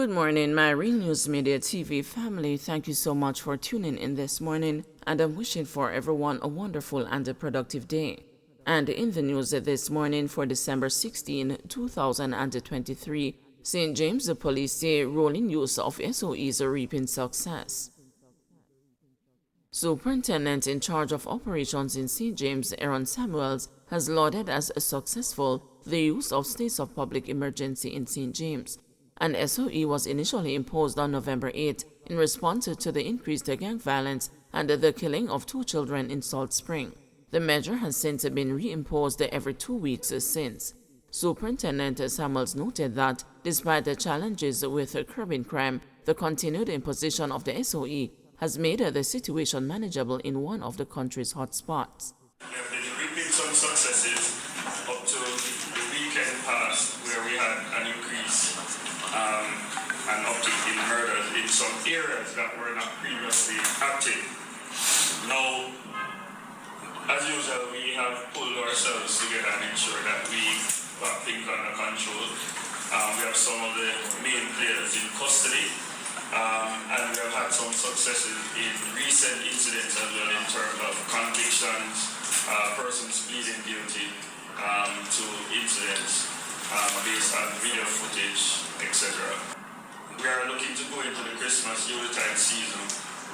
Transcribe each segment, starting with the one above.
Good morning, my Real News Media TV family. Thank you so much for tuning in this morning, and I'm wishing for everyone a wonderful and a productive day. And in the news this morning for December 16, 2023, St. James Police say rolling use of SOEs are reaping success. Superintendent in charge of operations in St. James, Aaron Samuels, has lauded as successful the use of states of public emergency in St. James. An SOE was initially imposed on November 8 in response to the increased gang violence and the killing of 2 children in Salt Spring. The measure has since been reimposed every 2 weeks since. Superintendent Samuels noted that, despite the challenges with curbing crime, the continued imposition of the SOE has made the situation manageable in one of the country's hotspots. We have been reaping some successes up to the weekend past, where we had an increase and uptick in murders in some areas that were not previously active. Now, as usual, we have pulled ourselves together and ensured that we got things under control. We have some of the main players in custody, and we have had some successes in recent incidents as well in terms of convictions, persons pleading guilty to incidents based on video footage, etc. We are looking to go into the Christmas Yuletide season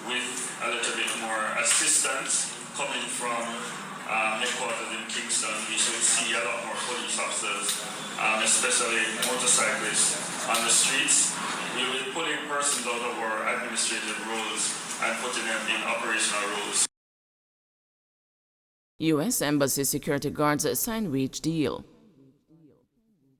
with a little bit more assistance coming from headquarters in Kingston. We should see a lot more police officers, especially motorcyclists on the streets. We will be pulling persons out of our administrative roles and putting them in operational roles. U.S. Embassy security guards sign wage deal.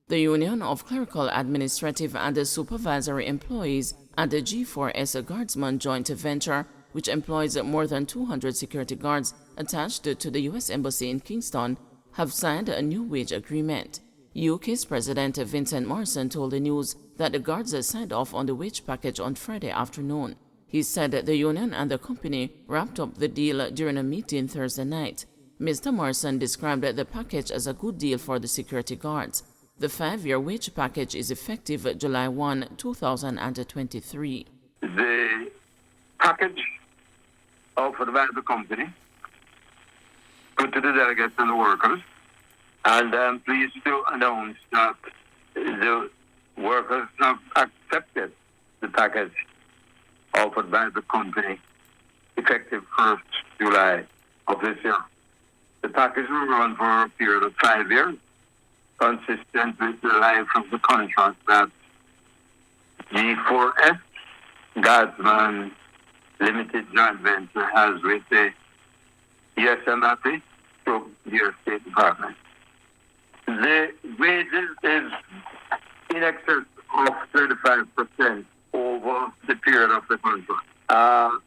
The Union of Clerical, Administrative and Supervisory Employees and the G4S Guardsman joint venture, which employs more than 200 security guards attached to the U.S. Embassy in Kingston, have signed a new wage agreement. UK's President Vincent Morrison told the news that the guards signed off on the wage package on Friday afternoon. He said the union and the company wrapped up the deal during a meeting Thursday night. Mr. Morrison described the package as a good deal for the security guards. The 5-year wage package is effective July 1, 2023. The package offered by the company put to the delegates and the workers, and I'm pleased to announce that the workers have accepted the package offered by the company effective 1st July of this year. The package will run for a period of 5 years, consistent with the life of the contract that G4S Guardsman Limited Joint Venture has with the US Embassy through the State Department. The wages is in excess of 35% over the period of the contract.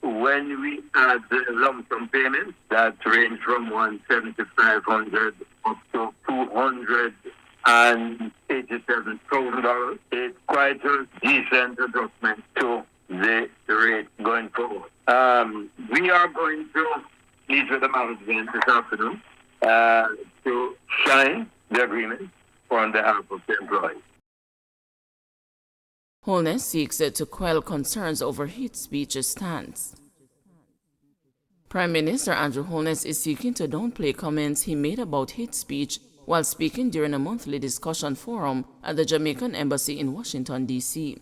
When we add the lump sum payments that range from $175,000 up to $287,000, it's quite a decent adjustment to the rate going forward. We are going to meet with the management this afternoon to sign the agreement on behalf of the employees. Holness seeks to quell concerns over hate speech stance. Prime Minister Andrew Holness is seeking to downplay comments he made about hate speech while speaking during a monthly discussion forum at the Jamaican Embassy in Washington, D.C.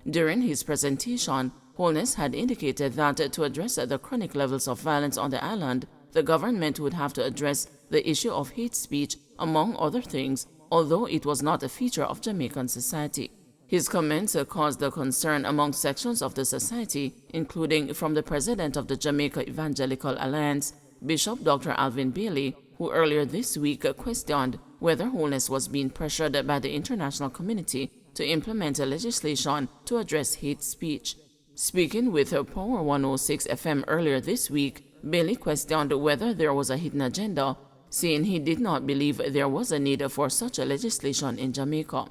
During his presentation, Holness had indicated that to address the chronic levels of violence on the island, the government would have to address the issue of hate speech, among other things, although it was not a feature of Jamaican society. His comments caused the concern among sections of the society, including from the president of the Jamaica Evangelical Alliance, Bishop Dr. Alvin Bailey, who earlier this week questioned whether Holness was being pressured by the international community to implement a legislation to address hate speech. Speaking with Power 106 FM earlier this week, Bailey questioned whether there was a hidden agenda, saying he did not believe there was a need for such a legislation in Jamaica.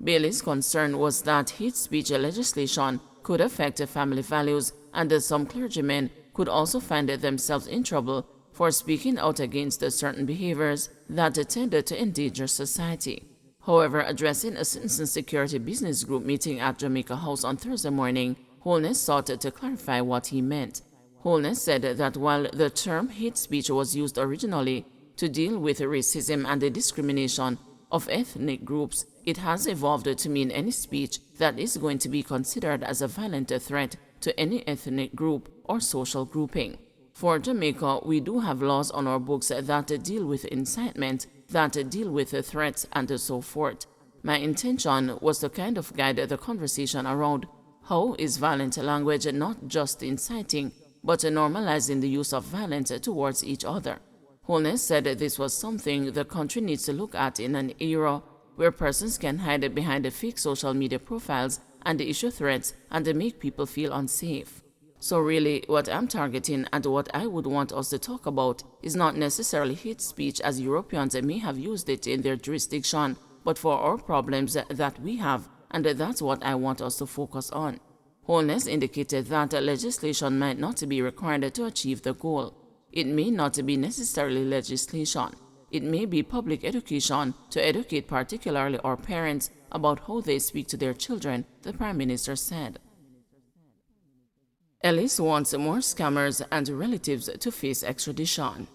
Bailey's concern was that hate speech legislation could affect family values, and some clergymen could also find themselves in trouble for speaking out against certain behaviors that tended to endanger society. However, addressing a Citizen Security Business Group meeting at Jamaica House on Thursday morning, Holness sought to clarify what he meant. Holness said that while the term hate speech was used originally to deal with racism and the discrimination of ethnic groups, it has evolved to mean any speech that is going to be considered as a violent threat to any ethnic group or social grouping. For Jamaica, we do have laws on our books that deal with incitement, that deal with threats, and so forth. My intention was to kind of guide the conversation around how is violent language not just inciting, but normalizing the use of violence towards each other. Holness said this was something the country needs to look at in an era where persons can hide behind fake social media profiles and issue threats and make people feel unsafe. So really, what I'm targeting and what I would want us to talk about is not necessarily hate speech as Europeans may have used it in their jurisdiction, but for our problems that we have, and that's what I want us to focus on. Holness indicated that legislation might not be required to achieve the goal. It may not be necessarily legislation. It may be public education to educate particularly our parents about how they speak to their children, the Prime Minister said. Ellis wants more scammers and relatives to face extradition.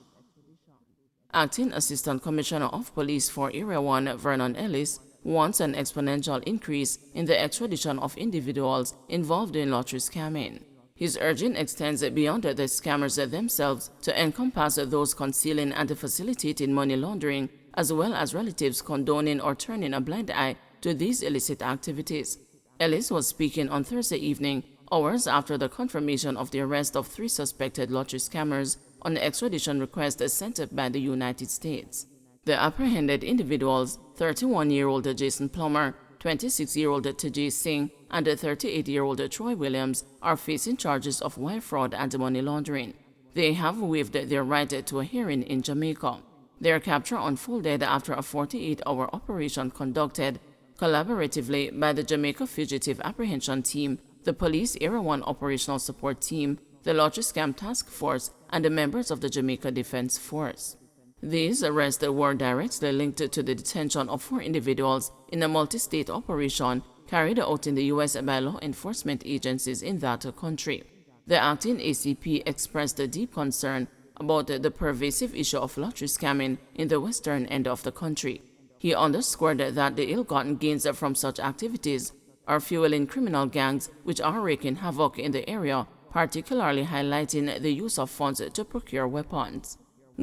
Acting Assistant Commissioner of Police for Area 1, Vernon Ellis, wants an exponential increase in the extradition of individuals involved in lottery scamming. His urging extends beyond the scammers themselves to encompass those concealing and facilitating money laundering, as well as relatives condoning or turning a blind eye to these illicit activities. Ellis was speaking on Thursday evening, hours after the confirmation of the arrest of 3 suspected lottery scammers on an extradition request sent by the United States. The apprehended individuals, 31-year-old Jason Plummer, 26-year-old T.J. Singh, and 38-year-old Troy Williams, are facing charges of wire fraud and money laundering. They have waived their right to a hearing in Jamaica. Their capture unfolded after a 48-hour operation conducted collaboratively by the Jamaica Fugitive Apprehension Team, the Police Area 1 Operational Support Team, the Lottery Scam Task Force, and the members of the Jamaica Defense Force. These arrests were directly linked to the detention of 4 individuals in a multi-state operation carried out in the U.S. by law enforcement agencies in that country. The acting ACP expressed a deep concern about the pervasive issue of lottery scamming in the western end of the country. He underscored that the ill-gotten gains from such activities are fueling criminal gangs which are wreaking havoc in the area, particularly highlighting the use of funds to procure weapons.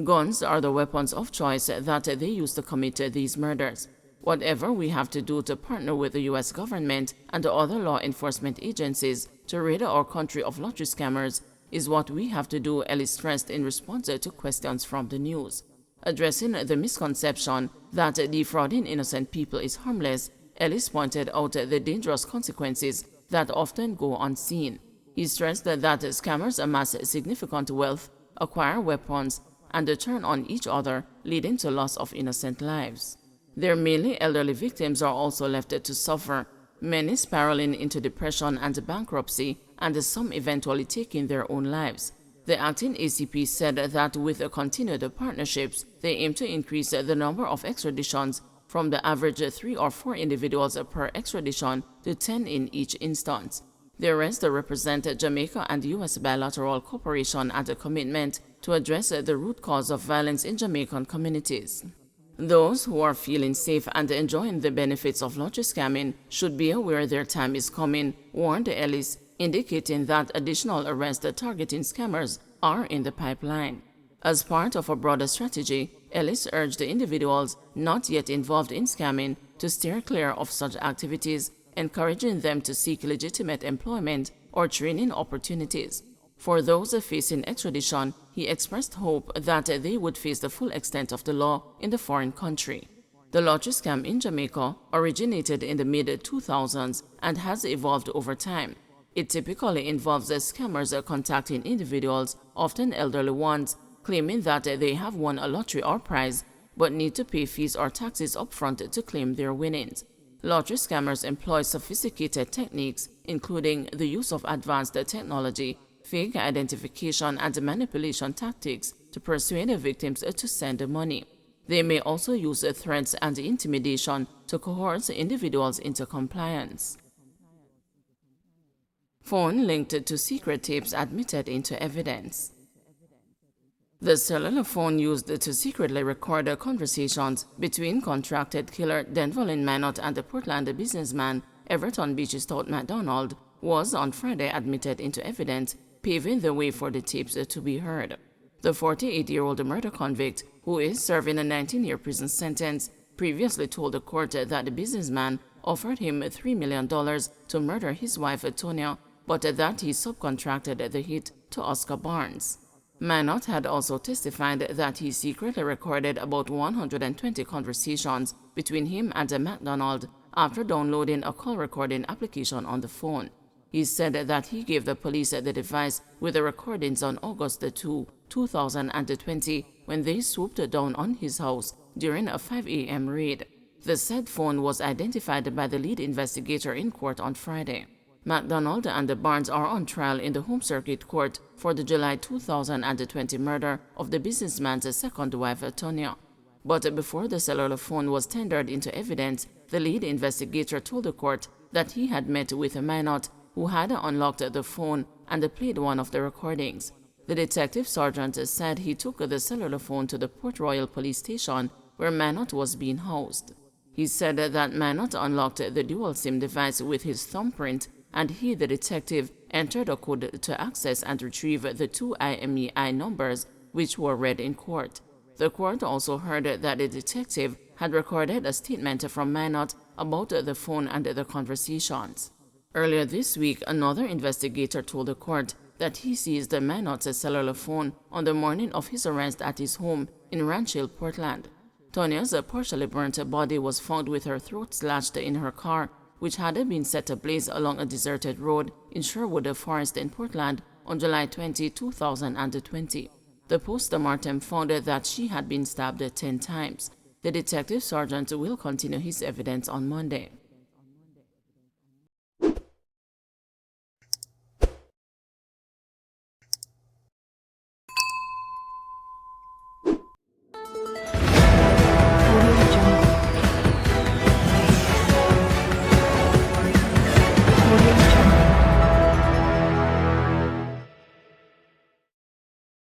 Guns are the weapons of choice that they use to commit these murders. Whatever we have to do to partner with the U.S. government and other law enforcement agencies to rid our country of lottery scammers is what we have to do, Ellis stressed in response to questions from the news. Addressing the misconception that defrauding innocent people is harmless, Ellis pointed out the dangerous consequences that often go unseen. He stressed that scammers amass significant wealth, acquire weapons, and turn on each other, leading to loss of innocent lives. Their mainly elderly victims are also left to suffer, many spiraling into depression and bankruptcy, and some eventually taking their own lives. The acting ACP said that with continued partnerships, they aim to increase the number of extraditions from the average 3 or 4 individuals per extradition to 10 in each instance. The arrests represent Jamaica and U.S. bilateral cooperation and a commitment to address the root cause of violence in Jamaican communities. Those who are feeling safe and enjoying the benefits of lottery scamming should be aware their time is coming, warned Ellis, indicating that additional arrests targeting scammers are in the pipeline. As part of a broader strategy, Ellis urged the individuals not yet involved in scamming to steer clear of such activities, encouraging them to seek legitimate employment or training opportunities. For those facing extradition, he expressed hope that they would face the full extent of the law in the foreign country. The lottery scam in Jamaica originated in the mid-2000s and has evolved over time. It typically involves scammers contacting individuals, often elderly ones, claiming that they have won a lottery or prize, but need to pay fees or taxes upfront to claim their winnings. Lottery scammers employ sophisticated techniques, including the use of advanced technology, fake identification, and manipulation tactics to persuade the victims to send money. They may also use threats and intimidation to coerce individuals into compliance. Phone linked to secret tapes admitted into evidence. The cellular phone used to secretly record conversations between contracted killer Denvolin Minot and the Portland businessman Everton Beach Stout McDonald was on Friday admitted into evidence, paving the way for the tapes to be heard. The 48-year-old murder convict, who is serving a 19-year prison sentence, previously told the court that the businessman offered him $3 million to murder his wife, Tonya, but that he subcontracted the hit to Oscar Barnes. Minot had also testified that he secretly recorded about 120 conversations between him and McDonald after downloading a call recording application on the phone. He said that he gave the police the device with the recordings on August 2, 2020, when they swooped down on his house during a 5 a.m. raid. The said phone was identified by the lead investigator in court on Friday. McDonald and Barnes are on trial in the Home Circuit Court for the July 2020 murder of the businessman's second wife, Tonya. But before the cellular phone was tendered into evidence, the lead investigator told the court that he had met with Minot, who had unlocked the phone and played one of the recordings. The detective sergeant said he took the cellular phone to the Port Royal police station where Minot was being housed. He said that Minot unlocked the dual SIM device with his thumbprint, and he, the detective, entered a code to access and retrieve the two IMEI numbers, which were read in court. The court also heard that the detective had recorded a statement from Minot about the phone and the conversations. Earlier this week, another investigator told the court that he seized Minot's cellular phone on the morning of his arrest at his home in Ranch Hill, Portland. Tonya's partially burnt body was found with her throat slashed in her car, which had been set ablaze along a deserted road in Sherwood Forest in Portland on July 20, 2020. The post-mortem found that she had been stabbed 10 times. The detective sergeant will continue his evidence on Monday.